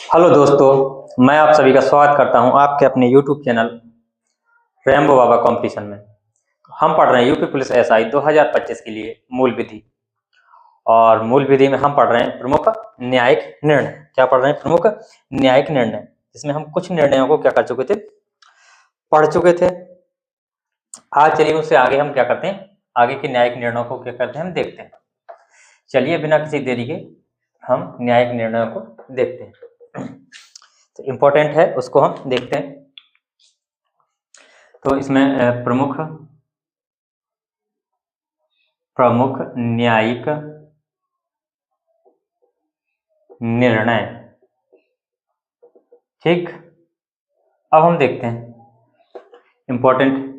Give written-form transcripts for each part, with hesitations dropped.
Hello दोस्तों, मैं आप सभी का स्वागत करता हूं आपके अपने YouTube चैनल रेम्बो बाबा कंपटीशन में। हम पढ़ रहे हैं यूपी पुलिस एसआई 2025 के लिए मूल विधि, और मूल विधि में हम पढ़ रहे हैं प्रमुख न्यायिक निर्णय। क्या पढ़ रहे हैं? प्रमुख न्यायिक निर्णय, जिसमें हम कुछ निर्णयों को क्या कर चुके थे, पढ़ चुके थे। आज चलिए उससे आगे हम क्या करते हैं, आगे के न्यायिक निर्णयों को क्या करते हैं हम देखते हैं। चलिए बिना किसी देरी के हम न्यायिक निर्णयों को देखते हैं। तो इम्पोर्टेंट है, उसको हम देखते हैं। तो इसमें प्रमुख न्यायिक निर्णय, ठीक। अब हम देखते हैं, इम्पोर्टेंट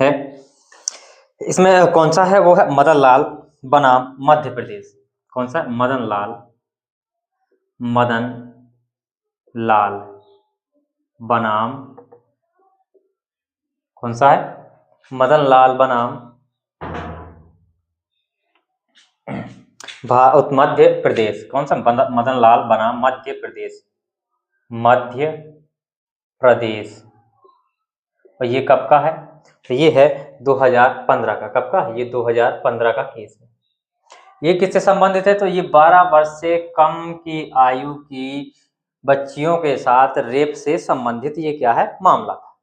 है। इसमें कौन सा है? वो है मदन लाल बनाम मध्य प्रदेश। कौन सा? मदन लाल बनाम, कौन सा है? मदन लाल बनाम मध्य प्रदेश। कौन सा? मदन लाल बनाम मध्य प्रदेश। और ये कब का है? तो ये है 2015 का। कब का? ये 2015 का केस है। ये किससे संबंधित है? तो ये 12 वर्ष से कम की आयु की बच्चियों के साथ रेप से संबंधित ये क्या है? मामला था।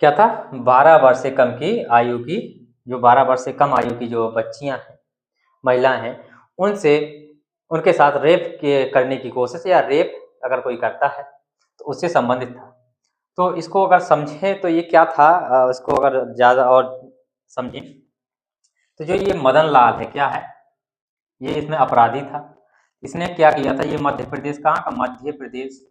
क्या था? 12 वर्ष से कम की आयु की, जो 12 वर्ष से कम आयु की जो बच्चियां हैं, महिलाएं हैं, उनसे, उनके साथ रेप करने की कोशिश या रेप अगर कोई करता है तो उससे संबंधित था। तो इसको अगर समझें तो ये क्या था, इसको अगर ज़्यादा और समझें तो जो ये मदन लाल है, क्या है? ये इसमें अपराधी था। इसने क्या किया था? ये मध्य प्रदेश, कहाँ का? मध्य प्रदेश।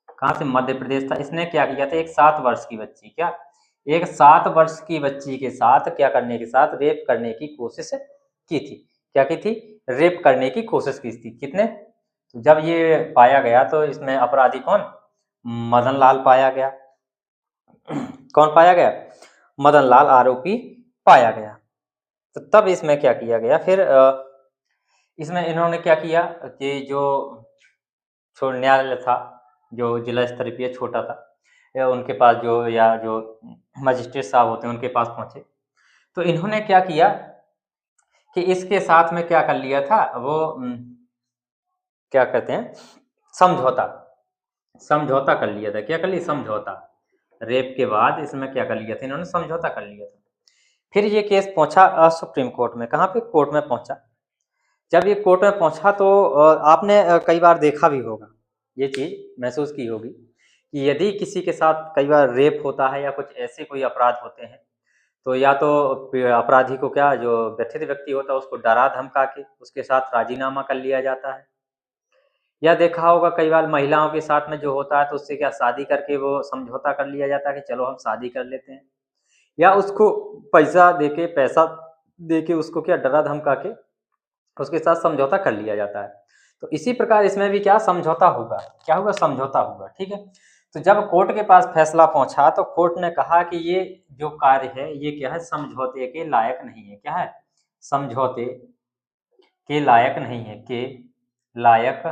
कहाँ से? मध्य प्रदेश था। इसने क्या किया था? एक 7 वर्ष की बच्ची, क्या? एक 7 वर्ष की बच्ची के साथ क्या करने के साथ? रेप करने की कोशिश की थी। क्या की थी? रेप करने की कोशिश की थी। कितने? तो जब ये पाया गया तो इसमें अपराधी कौन? मदन लाल पाया गया। कौन पाया गया? मदन लाल आरोपी पाया गया। तो तब इसमें क्या किया गया फिर? इसमें इन्होंने क्या किया कि जो न्यायालय था, जो जिला स्तरीय पे छोटा था, या उनके पास जो मजिस्ट्रेट साहब होते हैं उनके पास पहुंचे, तो इन्होंने क्या किया कि इसके साथ में क्या कर लिया था? वो क्या कहते हैं, समझौता कर लिया था। क्या कर लिया? समझौता। रेप के बाद इसमें क्या कर लिया था इन्होंने? समझौता कर लिया था। फिर ये केस पहुंचा सुप्रीम कोर्ट में। कहाँ पे? कोर्ट में पहुंचा। जब ये कोर्ट में पहुंचा तो आपने कई बार देखा भी होगा, ये चीज़ महसूस की होगी कि यदि किसी के साथ कई बार रेप होता है या कुछ ऐसे कोई अपराध होते हैं, तो या तो अपराधी को, क्या, जो व्यथित व्यक्ति होता है उसको डरा धमका के उसके साथ राजीनामा कर लिया जाता है, या देखा होगा कई बार महिलाओं के साथ में जो होता है तो उससे क्या शादी करके वो समझौता कर लिया जाता है कि चलो हम शादी कर लेते हैं, या उसको पैसा देके उसको क्या डरा धमका के उसके साथ समझौता कर लिया जाता है। तो इसी प्रकार इसमें भी क्या समझौता होगा? क्या होगा? समझौता होगा, ठीक है। तो जब कोर्ट के पास फैसला पहुंचा तो कोर्ट ने कहा कि ये जो कार्य है ये क्या है? समझौते के लायक नहीं है। क्या है? समझौते के लायक नहीं है, के लायक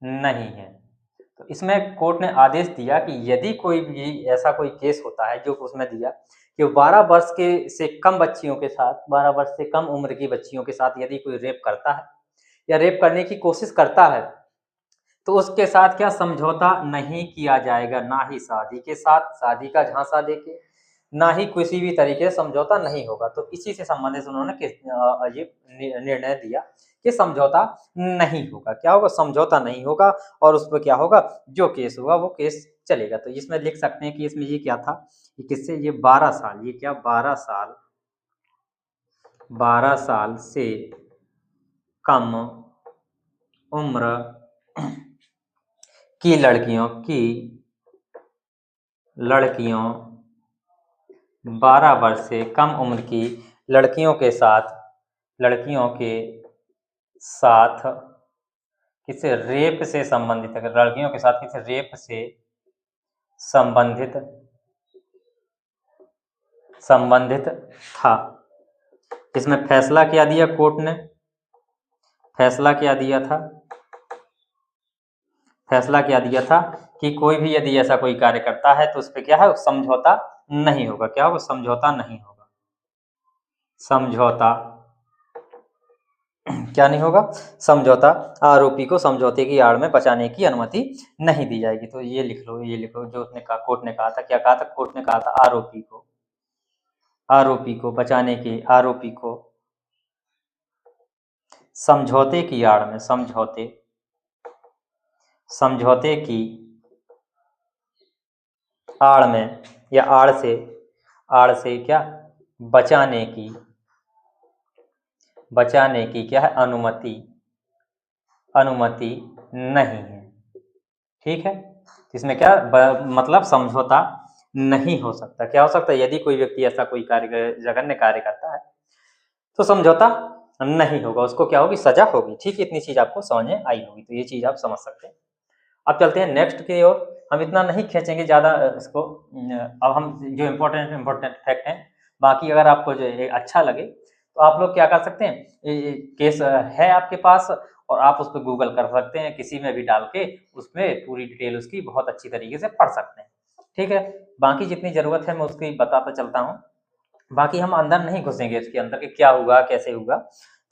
नहीं है। तो इसमें कोर्ट ने आदेश दिया कि यदि कोई भी ऐसा कोई केस होता है, जो उसमें दिया कि 12 वर्ष के से कम बच्चियों के साथ, 12 वर्ष से कम उम्र की बच्चियों के साथ यदि कोई रेप करता है या रेप करने की कोशिश करता है तो उसके साथ क्या समझौता नहीं किया जाएगा, ना ही शादी के साथ, शादी का झांसा देके, ना ही किसी भी तरीके से समझौता नहीं होगा। तो इसी से संबंधित उन्होंने ये निर्णय दिया कि समझौता नहीं होगा। क्या होगा? समझौता नहीं होगा, और उस पर क्या होगा? जो केस होगा वो केस चलेगा। तो इसमें लिख सकते हैं कि इसमें ये क्या था, ये किससे? ये 12 साल, ये क्या, 12 साल से कम उम्र की लड़कियों 12 वर्ष से कम उम्र की लड़कियों के साथ किसी रेप से संबंधित, अगर लड़कियों के साथ किसी रेप से संबंधित था। इसमें फैसला क्या दिया कोर्ट ने? फैसला क्या दिया था, फैसला क्या दिया था कि कोई भी यदि ऐसा कोई कार्य करता है तो उस पे क्या है, समझौता नहीं होगा। क्या होगा, समझौता नहीं होगा। समझौता क्या नहीं होगा, समझौता। आरोपी को समझौते की आड़ में बचाने की अनुमति नहीं दी जाएगी। तो ये लिख लो, ये लिखो जो उसने कहा, कोर्ट ने कहा था। क्या कहा था, कोर्ट ने कहा था आरोपी को बचाने की, आरोपी को समझौते की आड़ में, समझौते की आड़ में या आड़ से क्या, बचाने की क्या है, अनुमति नहीं है। ठीक है, इसमें क्या मतलब समझौता नहीं हो सकता। क्या हो सकता है, यदि कोई व्यक्ति ऐसा कोई कार्य, जघन्य कार्य करता है तो समझौता नहीं होगा, उसको क्या होगी, सजा होगी। ठीक है, इतनी चीज आपको समझ में आई होगी, तो ये चीज आप समझ सकते हैं। अब चलते हैं नेक्स्ट की ओर। हम इतना नहीं खींचेंगे ज़्यादा इसको। अब हम जो इम्पोर्टेंट फैक्ट हैं, बाकी अगर आपको जो अच्छा लगे तो आप लोग क्या कर सकते हैं, केस है आपके पास और आप उस पर गूगल कर सकते हैं, किसी में भी डाल के उसमें पूरी डिटेल उसकी बहुत अच्छी तरीके से पढ़ सकते हैं। ठीक है, बाकी जितनी ज़रूरत है मैं उसकी बताता चलता हूँ। बाकी हम अंदर नहीं घुसेंगे इसके अंदर कि क्या हुआ कैसे हुआ,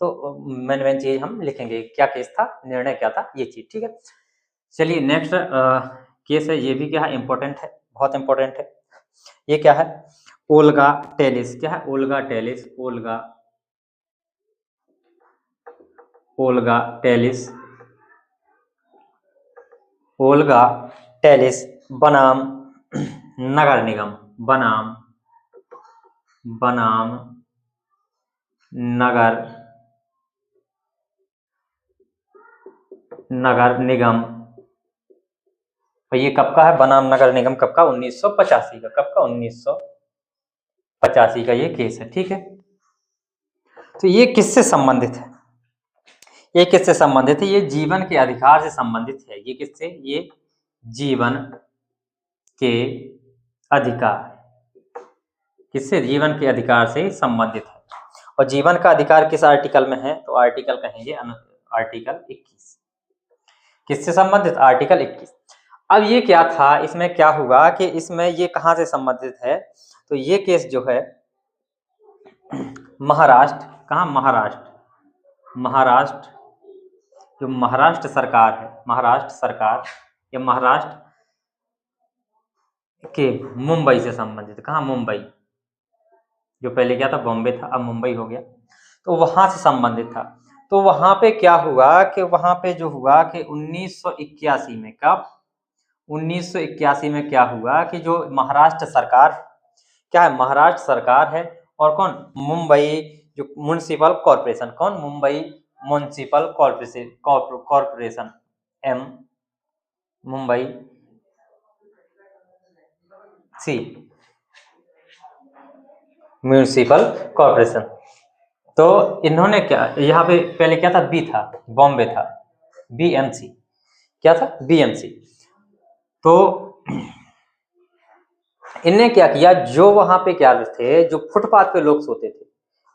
तो मेन चीज हम लिखेंगे, क्या केस था, निर्णय क्या था, ये चीज। ठीक है, चलिए नेक्स्ट केस है, ये भी क्या है, इम्पोर्टेंट है, बहुत इम्पोर्टेंट है। ये क्या है, ओल्गा टेलिस। क्या है, Olga Tellis, Olga Tellis, Olga Tellis बनाम नगर निगम, बनाम नगर निगम। और ये कब का है, बनाम नगर निगम कब का, 1985 का। कब का, 1985 का ये केस है। ठीक है, तो ये किससे संबंधित है, ये किससे संबंधित है, ये जीवन के अधिकार से संबंधित है। ये किससे, ये जीवन के अधिकार, किससे, जीवन के अधिकार से संबंधित है। और जीवन का अधिकार किस आर्टिकल में है, तो आर्टिकल कहेंगे आर्टिकल 21। किससे संबंधित, आर्टिकल 21। अब ये क्या था, इसमें क्या हुआ कि इसमें ये कहां से संबंधित है, तो ये केस जो है महाराष्ट्र, कहाँ, महाराष्ट्र जो महाराष्ट्र सरकार है, महाराष्ट्र सरकार या महाराष्ट्र के मुंबई से संबंधित। कहाँ, मुंबई, जो पहले क्या था, बॉम्बे था, अब मुंबई हो गया, तो वहां से संबंधित था। तो वहां पे क्या हुआ कि वहां पे जो हुआ कि 1981 में, कब, 1981 में क्या हुआ कि जो महाराष्ट्र सरकार, क्या है, महाराष्ट्र सरकार है, और कौन, मुंबई जो म्युनिसिपल कॉर्पोरेशन, कौन, Mumbai municipal corporation, M, Mumbai C municipal corporation. तो इन्होंने क्या, यहाँ पे पहले क्या था, बी था, बॉम्बे था, बीएमसी, क्या था, बीएमसी। तो इनने क्या किया, जो वहां पे क्या थे, जो फुटपाथ पे लोग सोते थे,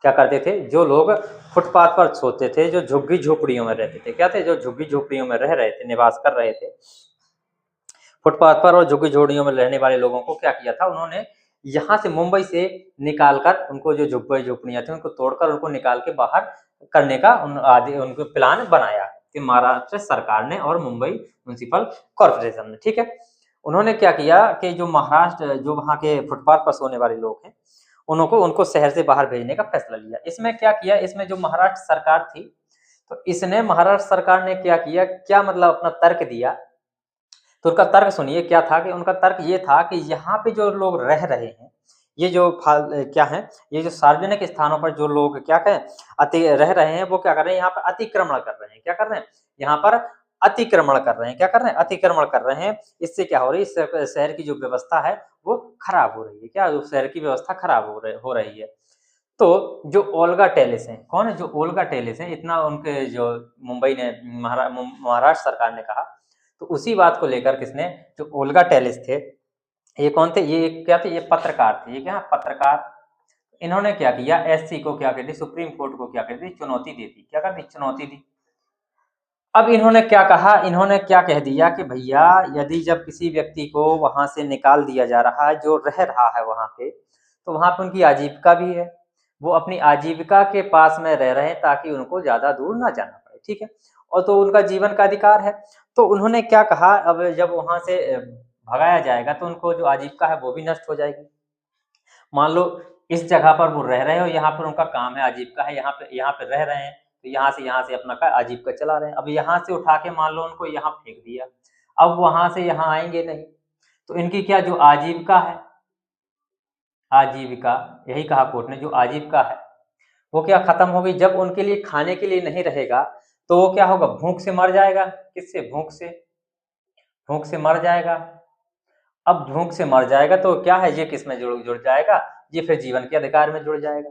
क्या करते थे, जो लोग फुटपाथ पर सोते थे, जो झुग्गी झोपड़ियों में रहते थे, क्या थे, जो झुग्गी झोपड़ियों में रह रहे थे, निवास कर रहे थे फुटपाथ पर, और झुग्गी झोपड़ियों में रहने वाले लोगों को क्या किया था, उन्होंने यहाँ से मुंबई से निकालकर, उनको जो झुग्गी झोपड़ियां थी उनको तोड़कर उनको निकाल के बाहर करने का उनको प्लान बनाया कि महाराष्ट्र सरकार ने और मुंबई म्युनिसिपल कॉर्पोरेशन ने। ठीक है, उन्होंने क्या किया कि जो महाराष्ट्र, जो वहाँ के फुटपाथ पर सोने वाले लोग हैं, उनको शहर से बाहर भेजने का फैसला लिया। इसमें क्या किया, इसमें जो महाराष्ट्र सरकार थी, तो इसने, महाराष्ट्र सरकार ने क्या किया, क्या मतलब अपना तर्क दिया। तो उनका तर्क सुनिए, क्या था कि उनका तर्क ये था कि यहाँ पे जो लोग रह रहे हैं, ये जो क्या है, ये जो सार्वजनिक स्थानों पर जो लोग क्या कहें, रह रहे हैं, वो क्या कर रहे हैं, यहाँ पर अतिक्रमण कर रहे हैं। क्या कर रहे हैं, यहाँ पर अतिक्रमण कर रहे हैं। क्या कर रहे हैं, अतिक्रमण कर रहे हैं। इससे क्या हो रही है, शहर की जो व्यवस्था है वो खराब हो रही है। क्या, जो शहर की व्यवस्था खराब हो रही है। तो जो ओल्गा टेलिस हैं, कौन है, जो ओल्गा टेलिस हैं, इतना उनके जो मुंबई ने, महाराष्ट्र सरकार ने कहा, तो उसी बात को लेकर किसने, जो ओल्गा टेलिस थे, ये कौन थे, ये क्या थे, ये पत्रकार थे। ये क्या, पत्रकार। इन्होंने क्या किया, एससी को क्या कर दी, सुप्रीम कोर्ट को क्या कर दी, चुनौती दे दी। क्या कर दी, चुनौती दी। अब इन्होंने क्या कहा, इन्होंने क्या कह दिया कि भैया यदि जब किसी व्यक्ति को वहां से निकाल दिया जा रहा है, जो रह रहा है वहां पे, तो वहां पे उनकी आजीविका भी है, वो अपनी आजीविका के पास में रह रहे हैं ताकि उनको ज्यादा दूर ना जाना पड़े, ठीक है, और तो उनका जीवन का अधिकार है। तो उन्होंने क्या कहा, अब जब वहां से भगाया जाएगा तो उनको जो आजीविका है वो भी नष्ट हो जाएगी। मान लो इस जगह पर वो रह रहे हैं और यहाँ पर उनका काम है, आजीविका है, यहाँ पे रह रहे हैं, तो यहाँ से अपना का आजीविका चला रहे हैं। अब यहाँ से उठा के मान लो उनको यहाँ फेंक दिया, अब वहां से यहाँ आएंगे नहीं, तो इनकी क्या जो आजीविका है, आजीविका, यही कहा कोर्ट ने, जो आजीविका है वो क्या खत्म हो गई। जब उनके लिए खाने के लिए नहीं रहेगा तो वो क्या होगा, भूख से मर जाएगा। किससे, भूख से मर जाएगा। अब भूख से मर जाएगा तो क्या है, ये किस में जुड़ जुड़ जाएगा, ये फिर जीवन के अधिकार में जुड़ जाएगा।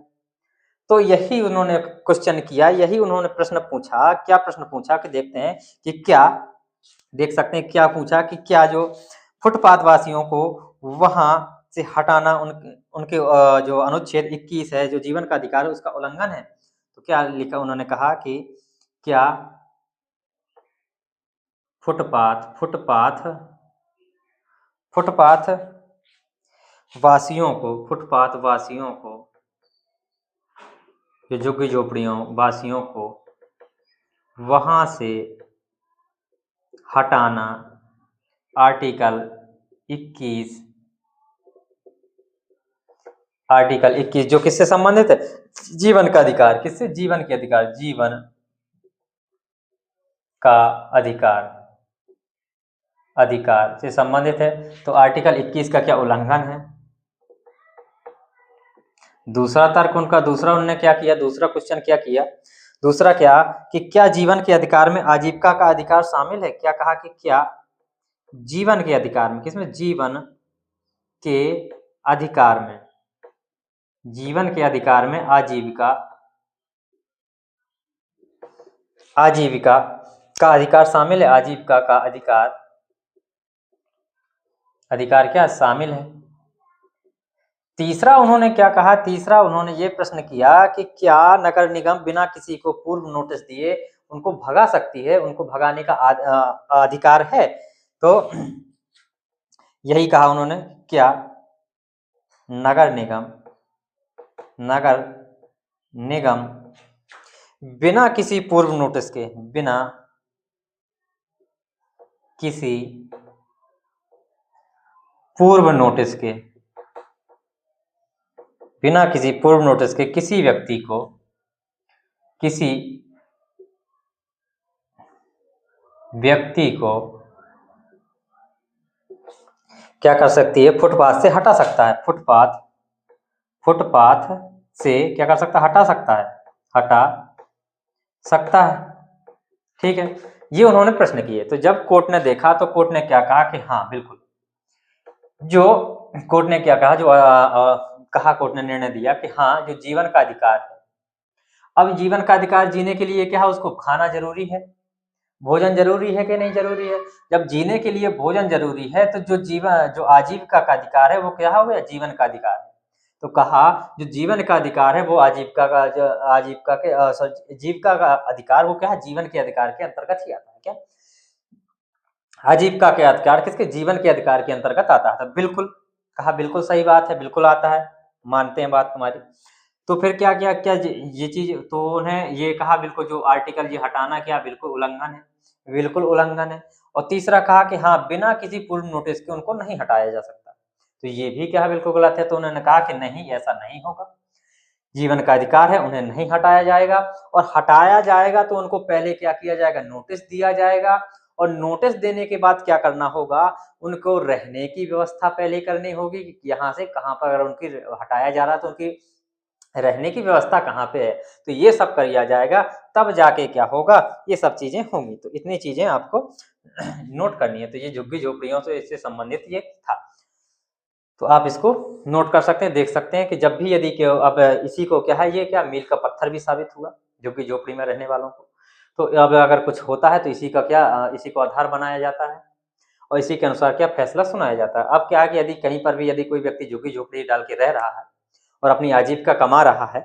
तो यही उन्होंने क्वेश्चन किया, यही उन्होंने प्रश्न पूछा। क्या प्रश्न पूछा कि देखते हैं कि क्या, देख सकते हैं क्या पूछा कि क्या जो फुटपाथ वासियों को वहां से हटाना उनके जो अनुच्छेद 21 है, जो जीवन का अधिकार है, उसका उल्लंघन है। तो क्या लिखा, उन्होंने कहा कि क्या फुटपाथ फुटपाथ फुटपाथ वासियों को, जो झुग्गी झोपड़ियों वासियों को वहां से हटाना आर्टिकल 21 जो किससे संबंधित है, जीवन का अधिकार। किससे, जीवन के अधिकार, जीवन का अधिकार से संबंधित है। तो आर्टिकल 21 का क्या उल्लंघन है। दूसरा तर्क उनका, दूसरा उन्होंने क्या किया, दूसरा क्वेश्चन क्या किया, दूसरा क्या कि क्या जीवन के अधिकार में आजीविका का अधिकार शामिल है। क्या कहा कि क्या जीवन के अधिकार में, किसमें, जीवन के अधिकार में, जीवन के अधिकार में आजीविका का अधिकार शामिल है। आजीविका का अधिकार क्या शामिल है। तीसरा उन्होंने क्या कहा, तीसरा उन्होंने ये प्रश्न किया कि क्या नगर निगम बिना किसी को पूर्व नोटिस दिए उनको भगा सकती है, उनको भगाने का अधिकार है। तो यही कहा उन्होंने, क्या नगर निगम बिना किसी पूर्व नोटिस के, बिना किसी पूर्व नोटिस के, बिना किसी पूर्व नोटिस के किसी व्यक्ति को, क्या कर सकती है, फुटपाथ से हटा सकता है। फुटपाथ से क्या कर सकता है, हटा सकता है, ठीक है। ये उन्होंने प्रश्न किए। तो जब कोर्ट ने देखा तो कोर्ट ने क्या कहा कि हाँ बिल्कुल, जो कोर्ट ने क्या कहा, जो कहा, कोर्ट ने निर्णय दिया कि हाँ जो जीवन का अधिकार है, अब जीवन का अधिकार जीने के लिए क्या है, उसको खाना जरूरी है, भोजन जरूरी है कि नहीं जरूरी है। जब जीने के लिए भोजन जरूरी है तो जो आजीविका का अधिकार है वो क्या हो गया, जीवन का अधिकार है। तो कहा जो जीवन का अधिकार है वो आजीविका का, जो आजीविका के जीविका का अधिकार वो क्या है, जीवन के अधिकार के अंतर्गत ही आता है। क्या आजीविका के अधिकार किसके, जीवन के अधिकार के अंतर्गत आता है। तो बिल्कुल कहा, बिल्कुल सही बात है, बिल्कुल आता है, मानते हैं बात तुम्हारी। तो फिर क्या किया, क्या ये चीज, तो उन्हें ये कहा बिल्कुल जो आर्टिकल ये हटाना क्या बिल्कुल उल्लंघन है, बिल्कुल उल्लंघन है। और तीसरा कहा कि हाँ बिना किसी पूर्व नोटिस के उनको नहीं हटाया जा सकता, तो ये भी क्या बिल्कुल गलत है। तो उन्होंने कहा कि नहीं, ऐसा नहीं होगा, जीवन का अधिकार है, उन्हें नहीं हटाया जाएगा। और हटाया जाएगा तो उनको पहले क्या किया जाएगा, नोटिस दिया जाएगा। और नोटिस देने के बाद क्या करना होगा, उनको रहने की व्यवस्था पहले करनी होगी कि यहाँ से कहाँ पर, अगर उनकी हटाया जा रहा है तो उनकी रहने की व्यवस्था कहाँ पे है, तो ये सब कर लिया जाएगा, तब जाके क्या होगा, ये सब चीजें होंगी। तो इतनी चीजें आपको नोट करनी है। तो ये झुग्गी झोपड़ियों से इससे संबंधित ये था, तो आप इसको नोट कर सकते हैं, देख सकते हैं कि जब भी यदि अब इसी को क्या है, ये क्या मील का पत्थर भी साबित हुआ झुग्गी झोपड़ी में रहने वालों को। तो अब अगर कुछ होता है तो इसी का क्या, इसी को आधार बनाया जाता है और इसी के अनुसार क्या फैसला सुनाया जाता है। अब क्या है कि यदि कहीं पर भी यदि कोई व्यक्ति झुग्गी झोपड़ी डाल के रह रहा है और अपनी आजीविका कमा रहा है,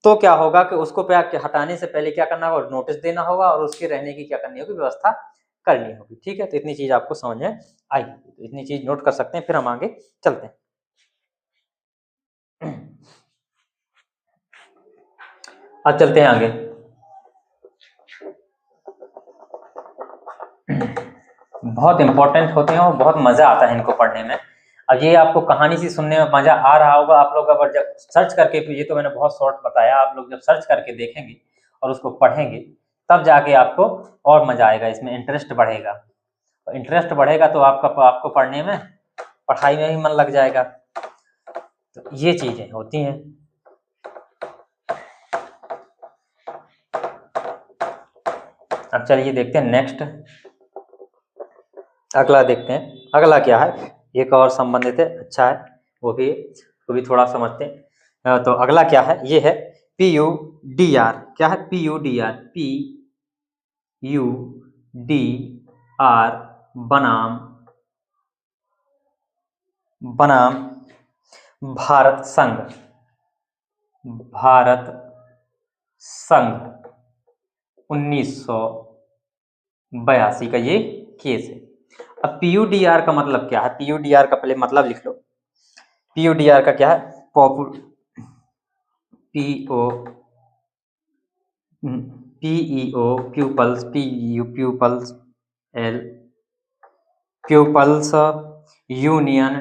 तो क्या होगा कि उसको पे आके हटाने से पहले क्या करना होगा, नोटिस देना होगा और उसके रहने की क्या करनी होगी, व्यवस्था करनी होगी। ठीक है, तो इतनी चीज आपको समझ में आई, तो इतनी चीज नोट कर सकते हैं, फिर हम आगे चलते हैं। अब चलते हैं आगे। बहुत इंपॉर्टेंट होते हैं और बहुत मजा आता है इनको पढ़ने में। अब ये आपको कहानी सी सुनने में मजा आ रहा होगा, आप लोग अगर जब सर्च करके, ये तो मैंने बहुत शॉर्ट बताया, आप लोग जब सर्च करके देखेंगे और उसको पढ़ेंगे तब जाके आपको और मजा आएगा, इसमें इंटरेस्ट बढ़ेगा। तो इंटरेस्ट बढ़ेगा तो आपको पढ़ने में, पढ़ाई में भी मन लग जाएगा। तो ये चीजें होती हैं। अब चलिए देखते हैं नेक्स्ट, अगला देखते हैं। अगला क्या है, एक और संबंधित है, अच्छा है वो भी थोड़ा समझते हैं। तो अगला क्या है, ये है PUDR। क्या है PUDR? PUDR बनाम भारत संघ। भारत संघ 1982 का ये केस है। अब PUDR का मतलब क्या है, PUDR का पहले मतलब लिख लो। PUDR का क्या है, people's, people's union,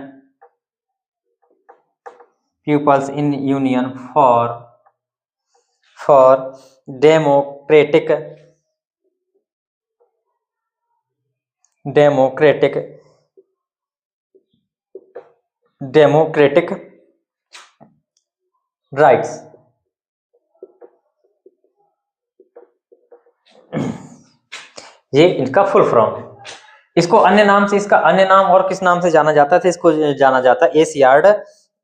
pupils in union for democratic rights। ये इनका फुल फॉर्म है। इसको अन्य नाम से, इसका अन्य नाम और किस नाम से जाना जाता था, इसको जाना जाता है एशियाड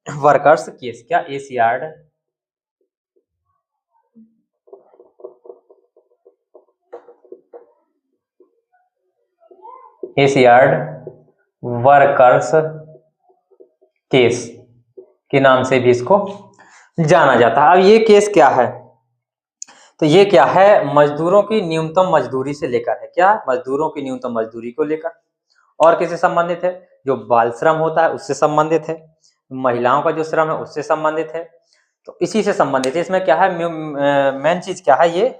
वर्कर्स केस। क्या? एशियाड वर्कर्स केस के नाम से भी इसको जाना जाता है। अब ये केस क्या है, तो ये क्या है, मजदूरों की न्यूनतम मजदूरी से लेकर है। क्या? मजदूरों की न्यूनतम मजदूरी को लेकर। और किससे संबंधित है? जो बाल श्रम होता है उससे संबंधित है, महिलाओं का जो श्रम है उससे संबंधित है। तो इसी से संबंधित है। इसमें क्या है, मेन चीज क्या है, ये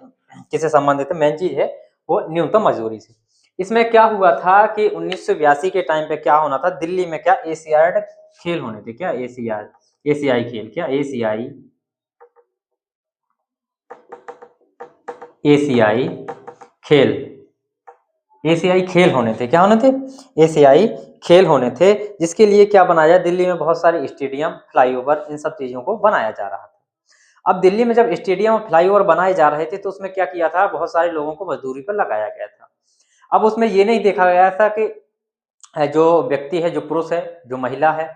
किससे संबंधित है, मेन चीज है वो न्यूनतम मजदूरी से। इसमें क्या हुआ था कि 1982 के टाइम पे क्या होना था, दिल्ली में क्या एशियाड खेल होने थे। क्या? एशियाई खेल। क्या? एशियाई खेल, एशियाई खेल होने थे। क्या होने थे? एशियाई खेल होने थे, जिसके लिए क्या बनाया, दिल्ली में बहुत सारे स्टेडियम, फ्लाईओवर, इन सब चीजों को बनाया जा रहा था। अब दिल्ली में जब स्टेडियम और फ्लाईओवर बनाए जा रहे थे तो उसमें क्या किया था, बहुत सारे लोगों को मजदूरी पर लगाया गया था। अब उसमें ये नहीं देखा गया था कि जो व्यक्ति है, जो पुरुष है, जो महिला है,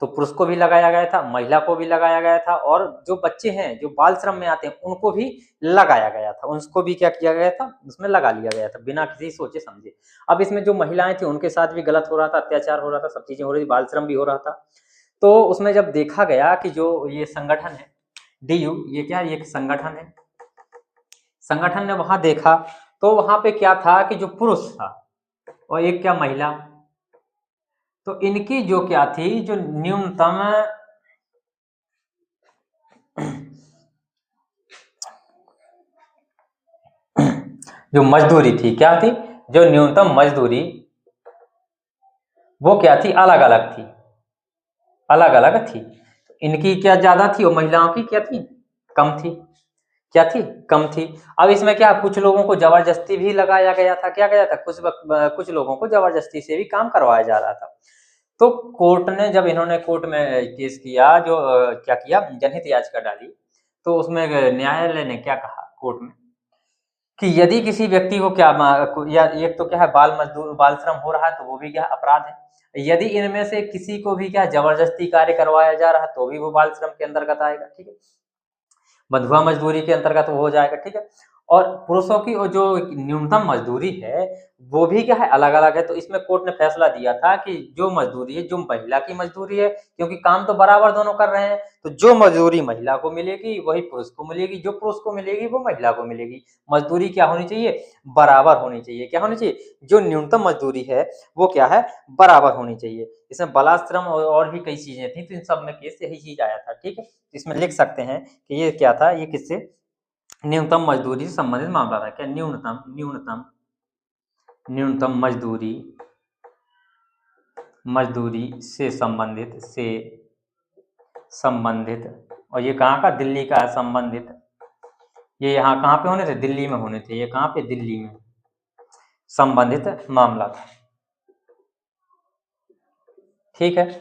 तो पुरुष को भी लगाया गया था, महिला को भी लगाया गया था, और जो बच्चे हैं जो बाल श्रम में आते हैं उनको भी लगाया गया था, उनको भी क्या किया गया था, उसमें लगा लिया गया था बिना किसी सोचे समझे। अब इसमें जो महिलाएं थी उनके साथ भी गलत हो रहा था, अत्याचार हो रहा था, सब चीजें हो रही थी, बाल श्रम भी हो रहा था। तो उसमें जब देखा गया कि जो ये संगठन है DU, ये क्या, ये एक संगठन है, संगठन ने वहां देखा तो वहां पे क्या था कि जो पुरुष था और एक क्या महिला, तो इनकी जो क्या थी, जो न्यूनतम जो मजदूरी थी, क्या थी, जो न्यूनतम मजदूरी, वो क्या थी, अलग अलग थी, अलग अलग थी। इनकी क्या ज्यादा थी और महिलाओं की क्या थी, कम थी। क्या थी? कम थी। अब इसमें क्या, कुछ लोगों को जबरदस्ती भी लगाया गया था। क्या गया था? कुछ लोगों को जबरदस्ती से भी काम करवाया जा रहा था। तो कोर्ट ने, जब इन्होंने कोर्ट में केस किया, जो क्या किया, जनहित याचिका डाली, तो उसमें न्यायालय ने क्या कहा कोर्ट में, कि यदि किसी व्यक्ति को क्या, या एक तो क्या है, बाल श्रम हो रहा है तो वो भी क्या अपराध है। यदि इनमें से किसी को भी क्या जबरदस्ती कार्य करवाया जा रहा है तो भी वो बाल श्रम के अंतर्गत आएगा। ठीक है, बंधुआ मजदूरी के अंतर्गत वो हो जाएगा। ठीक है, और पुरुषों की और जो न्यूनतम मजदूरी है वो भी क्या है, अलग अलग है। तो इसमें कोर्ट ने फैसला दिया था कि जो मजदूरी है, जो महिला की मजदूरी है, क्योंकि काम तो बराबर दोनों कर रहे हैं, तो जो मजदूरी महिला को मिलेगी वही पुरुष को मिलेगी, जो पुरुष को मिलेगी वो महिला को मिलेगी। मजदूरी क्या होनी चाहिए, बराबर होनी चाहिए। क्या होनी चाहिए, जो न्यूनतम मजदूरी है वो क्या है, बराबर होनी चाहिए। इसमें बलाश्रम और भी कई चीजें थी, तो इन सब में केस यही चीज आया था। ठीक है, इसमें लिख सकते हैं कि ये क्या था, ये किससे, न्यूनतम मजदूरी से संबंधित मामला था। क्या, न्यूनतम न्यूनतम न्यूनतम मजदूरी, मजदूरी से संबंधित, और ये कहाँ का, दिल्ली का है संबंधित। ये यहाँ कहाँ पे होने थे, दिल्ली में होने थे। ये कहाँ पे, दिल्ली में संबंधित मामला था। ठीक है,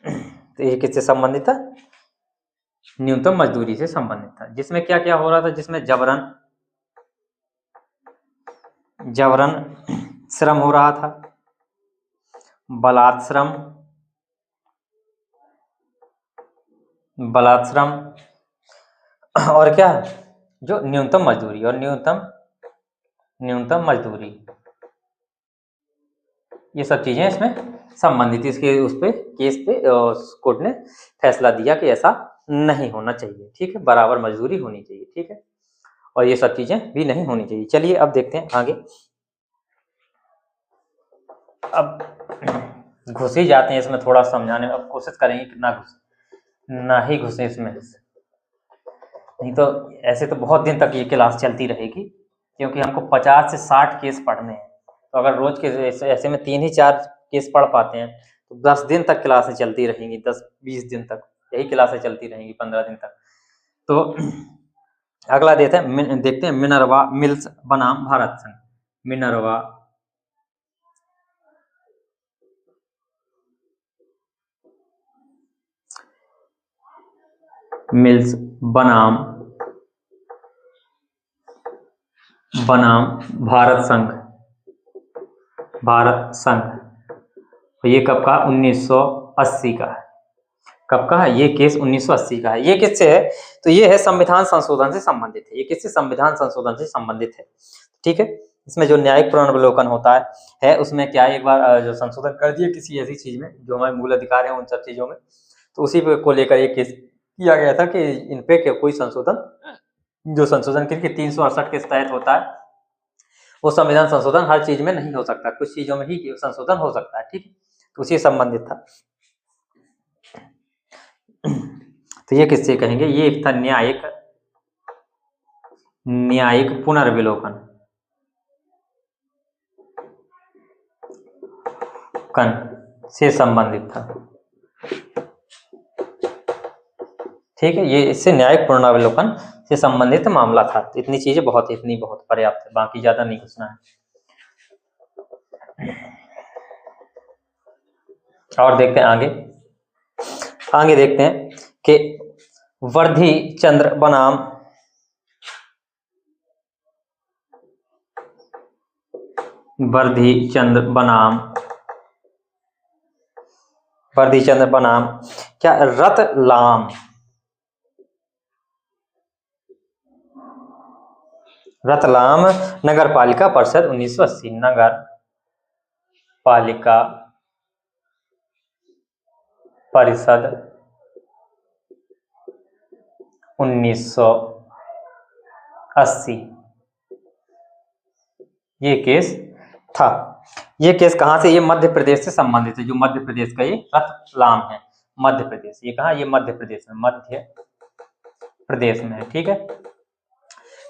तो ये किससे संबंधित था, न्यूनतम मजदूरी से संबंधित था। जिसमें क्या क्या हो रहा था, जिसमें जबरन श्रम हो रहा था, बलात्श्रम और क्या, जो न्यूनतम मजदूरी और न्यूनतम मजदूरी, ये सब चीजें इसमें संबंधित। इसके उस पे केस पे कोर्ट ने फैसला दिया कि ऐसा नहीं होना चाहिए। ठीक है, बराबर मजदूरी होनी चाहिए। ठीक है, और ये सब चीजें भी नहीं होनी चाहिए। चलिए अब देखते हैं आगे। अब घुस ही जाते हैं इसमें, थोड़ा समझाने में अब कोशिश करेंगे कि ना ही घुसे इसमें, नहीं तो ऐसे तो बहुत दिन तक ये क्लास चलती रहेगी, क्योंकि हमको 50 से 60 केस पढ़ने हैं। तो अगर रोज के ऐसे में 3 ही 4 केस पढ़ पाते हैं तो 10 दिन तक क्लासें चलती रहेंगी, 10-20 दिन तक यही क्लासें चलती रहेंगी, 15 दिन तक। तो अगला देखते हैं मिनर्वा मिल्स बनाम भारत संघ। मिनर्वा मिल्स बनाम भारत संघ। तो ये कब का, 1980 का है। कब का है ये केस, 1980 का है। ये किससे है, तो ये है संविधान संशोधन से संबंधित है। ये किससे, संविधान संशोधन से संबंधित है। ठीक है, इसमें जो न्यायिक पुनर्वलोकन होता है उसमें क्या है, एक बार जो संशोधन कर दिए किसी ऐसी चीज में जो हमारे मूल अधिकार है उन सब चीजों में, तो उसी को लेकर ये केस किया गया था कि इन पे कोई संशोधन, जो संशोधन के 368 के तहत होता है, वो संविधान संशोधन हर चीज में नहीं हो सकता, कुछ चीजों में ही संशोधन हो सकता है। ठीक है, तो उसी संबंधित था। तो ये किससे कहेंगे, ये एक था न्यायिक पुनर्विलोकन से संबंधित था। ठीक है, ये इससे न्यायिक पुनर्विलोकन से संबंधित मामला था। तो इतनी चीजें इतनी बहुत पर्याप्त है, बाकी ज्यादा नहीं घुसना है। और देखते हैं आगे देखते हैं कि वर्धी चंद्र बनाम क्या, रतलाम नगर पालिका परिषद 1980। नगर पालिका परिषद 1980, ये केस था। ये केस कहाँ से, ये मध्य प्रदेश से संबंधित है। जो मध्य प्रदेश का ये रतलाम है, मध्य प्रदेश। ये कहाँ, ये मध्य प्रदेश में है। ठीक है,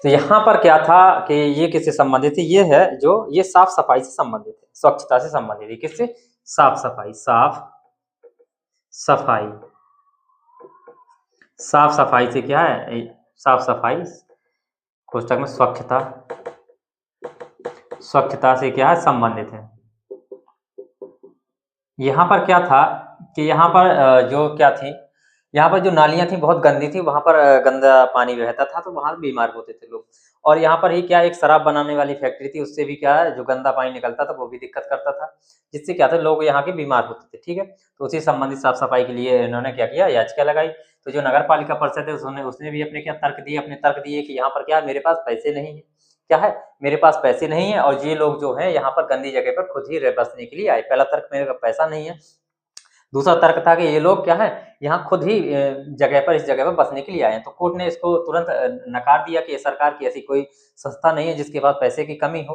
तो यहाँ पर क्या था कि ये किससे संबंधित है, ये है जो ये साफ सफाई से संबंधित है, स्वच्छता से संबंधित है। किससे, साफ सफाई से क्या है, साफ सफाई कोष्ठक में स्वच्छता से क्या है, संबंधित है। यहाँ पर क्या था कि यहाँ पर जो क्या थी, यहाँ पर जो नालियां थी बहुत गंदी थी, वहां पर गंदा पानी बहता था, तो वहां बीमार होते थे लोग। और यहाँ पर ही क्या एक शराब बनाने वाली फैक्ट्री थी, उससे भी क्या है जो गंदा पानी निकलता था वो भी दिक्कत करता था, जिससे क्या था लोग यहाँ के बीमार होते थे। ठीक है, तो उसी संबंधित साफ सफाई के लिए इन्होंने क्या किया, याचिका लगाई। तो जो नगर पालिका परिषद है उसने भी अपने क्या तर्क दिए कि यहाँ पर क्या मेरे पास पैसे नहीं है, क्या है मेरे पास पैसे नहीं है, और ये लोग जो है यहाँ पर गंदी जगह पर खुद ही बसने के लिए आए। पहला तर्क मेरे पास पैसा नहीं है, दूसरा तर्क था कि ये लोग क्या है यहाँ खुद ही इस जगह पर बसने के लिए आए हैं। तो कोर्ट ने इसको तुरंत नकार दिया कि ये सरकार की ऐसी कोई संस्था नहीं है जिसके पास पैसे की कमी हो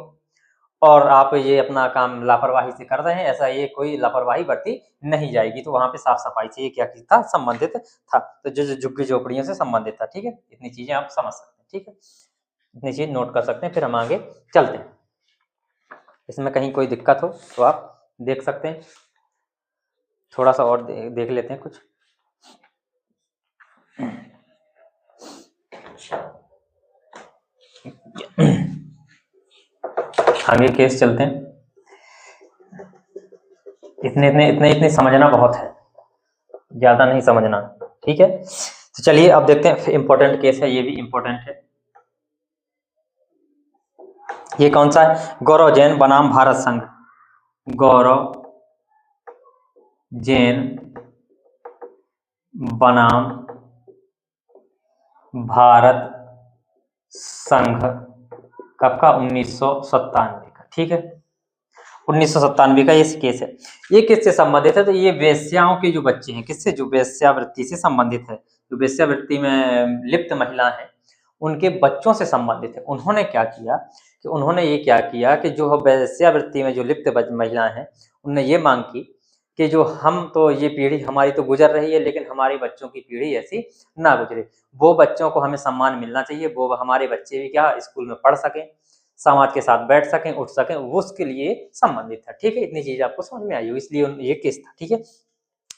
और आप ये अपना काम लापरवाही से कर रहे हैं, ऐसा ये कोई लापरवाही बरती नहीं जाएगी। तो वहाँ पे साफ सफाई से ये क्या था, संबंधित था। तो जो झुग्गी झोपड़ियों से संबंधित था। ठीक है, इतनी चीजें आप समझ सकते हैं। ठीक है, इतनी चीज नोट कर सकते हैं, फिर हम आगे चलते हैं। इसमें कहीं कोई दिक्कत हो तो आप देख सकते हैं, थोड़ा सा और देख लेते हैं कुछ। आगे केस चलते हैं। इतने समझना बहुत है, ज्यादा नहीं समझना। ठीक है, तो चलिए अब देखते हैं। इंपॉर्टेंट केस है, ये भी इंपॉर्टेंट है। ये कौन सा है? गौरव जैन बनाम भारत संघ। गौरव जैन बनाम भारत संघ, कब का? 1997 का। ठीक है, 1997 का ये केस है। ये किससे संबंधित है? तो ये वेश्याओं के जो बच्चे हैं, किससे? जो वेश्यावृत्ति से संबंधित है, जो वेश्यावृत्ति में लिप्त महिला है उनके बच्चों से संबंधित है। उन्होंने क्या किया कि जो वेश्यावृत्ति में जो लिप्त महिला हैं उन्होंने ये मांग की कि जो हम तो ये पीढ़ी हमारी तो गुजर रही है, लेकिन हमारे बच्चों की पीढ़ी ऐसी ना गुजरे, वो बच्चों को हमें सम्मान मिलना चाहिए, वो हमारे बच्चे भी क्या स्कूल में पढ़ सकें, समाज के साथ बैठ सकें, उठ सकें, वो उसके लिए संबंधित था। ठीक है, इतनी चीज आपको समझ में आई हो, इसलिए ये केस था। ठीक है,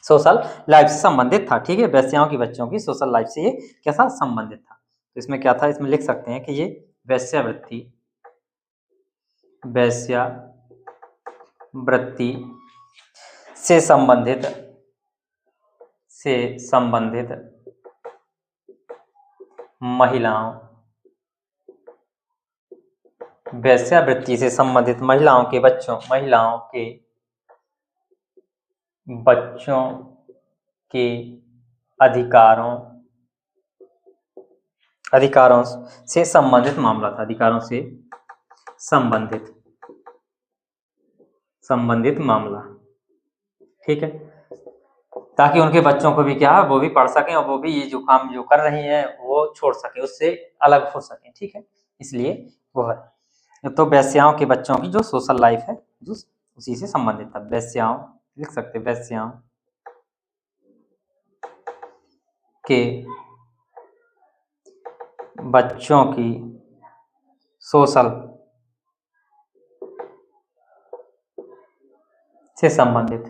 सोशल लाइफ से संबंधित था। ठीक है, वेश्याओं की बच्चों की सोशल लाइफ से ये कैसा संबंधित था। तो इसमें क्या था, इसमें लिख सकते हैं कि ये वेश्यावृत्ति से संबंधित महिलाओं, वेश्यावृत्ति से संबंधित महिलाओं के बच्चों के अधिकारों से संबंधित मामला था। अधिकारों से संबंधित मामला। ठीक है, ताकि उनके बच्चों को भी क्या, वो भी पढ़ सकें और वो भी ये जो काम जो कर रही हैं वो छोड़ सकें, उससे अलग हो सकें। ठीक है, इसलिए वो है। तो वेश्याओं के बच्चों की जो सोशल लाइफ है जो उसी से संबंधित था। वेश्याओं लिख सकते, वेश्याओं के बच्चों की सोशल से संबंधित,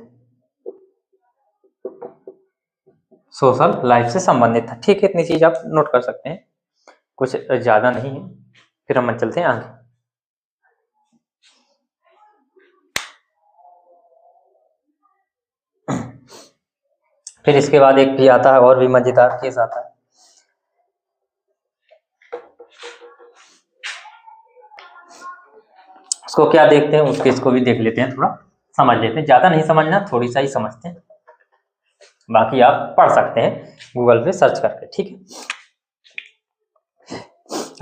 सोशल लाइफ से संबंधित था। ठीक है, इतनी चीज आप नोट कर सकते हैं, कुछ ज्यादा नहीं है। फिर हम चलते हैं आगे। फिर इसके बाद एक भी आता है, और भी मजेदार केस आता है। उसको क्या देखते हैं, उस केस को भी देख लेते हैं, थोड़ा समझ लेते हैं। ज्यादा नहीं समझना, थोड़ी सा ही समझते हैं, बाकी आप पढ़ सकते हैं गूगल पे सर्च करके। ठीक है,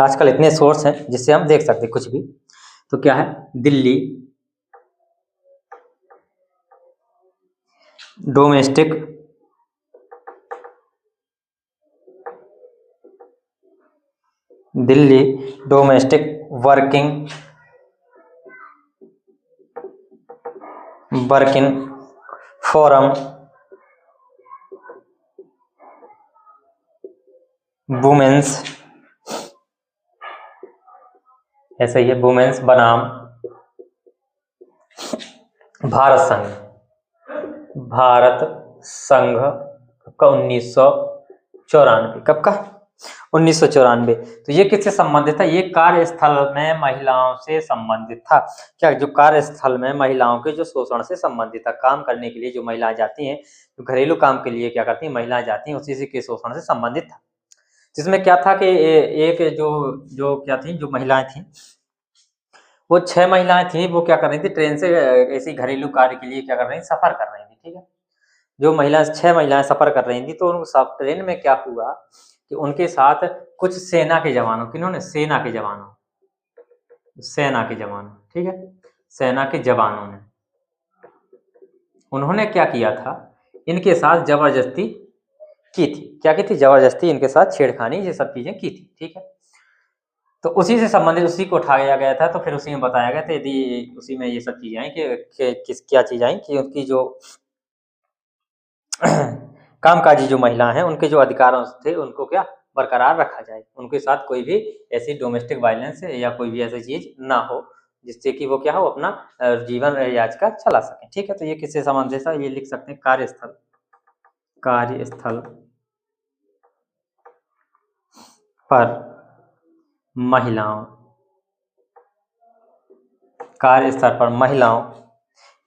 आजकल इतने सोर्स हैं जिससे हम देख सकते हैं कुछ भी। तो क्या है, Delhi domestic working forum women's, ऐसा ही है, वुमेन्स बनाम भारत संघ का 1994। कब का? 1994। तो ये किससे संबंधित था? ये कार्यस्थल में महिलाओं से संबंधित था। क्या? जो कार्यस्थल में महिलाओं के जो शोषण से संबंधित था, काम करने के लिए जो महिलाएं जाती हैं, जो घरेलू काम के लिए क्या करती हैं महिलाएं जाती हैं, उसी से के शोषण से संबंधित था। जिसमें क्या था कि एक जो जो क्या थी, जो महिलाएं थी, वो 6 महिलाएं थी, वो क्या कर रही थी, ट्रेन से ऐसी घरेलू कार्य के लिए क्या कर रही थी, सफर कर रही थी। ठीक है, जो महिला 6 महिलाएं सफर कर रही थी, तो उन सब ट्रेन में क्या हुआ कि उनके साथ कुछ सेना के जवानों, किन्होंने, सेना के जवानों, सेना के जवानों, ठीक है, सेना के जवानों ने, उन्होंने क्या किया था, इनके साथ जबरदस्ती की थी। क्या की थी, जबरदस्ती इनके साथ छेड़खानी, ये सब चीजें की थी। ठीक है, तो उसी से संबंधित, उसी को उठाया गया था। तो फिर उसी में बताया गया था, यदि उसी में ये सब चीजें आई कि किस क्या चीज आई कि उनकी जो कामकाजी जो महिला हैं, उनके जो अधिकार थे, उनको क्या बरकरार रखा जाए, उनके साथ कोई भी ऐसी डोमेस्टिक वायलेंस या कोई भी ऐसी चीज ना हो, जिससे कि वो क्या हो, अपना जीवन याचिका चला सकें। ठीक है, तो ये किससे संबंधित है, ये लिख सकते हैं, कार्यस्थल, कार्यस्थल पर महिलाओं, कार्यस्थल पर महिलाओं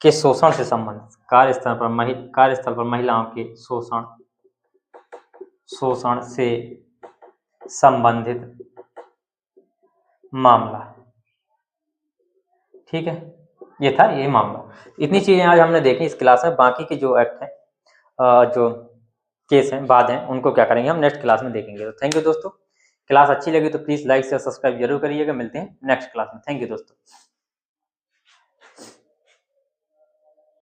के शोषण से संबंधित, कार्यस्थल पर महिलाओं के शोषण से संबंधित मामला। ठीक है, ये था ये मामला। इतनी चीजें आज हमने देखी इस क्लास में। बाकी के जो एक्ट हैं, जो केस हैं, बाद हैं, उनको क्या करेंगे हम नेक्स्ट क्लास में देखेंगे। तो थैंक यू दोस्तों। क्लास अच्छी लगी तो प्लीज लाइक से सब्सक्राइब जरूर करिएगा। मिलते हैं नेक्स्ट क्लास में। थैंक यू दोस्तों।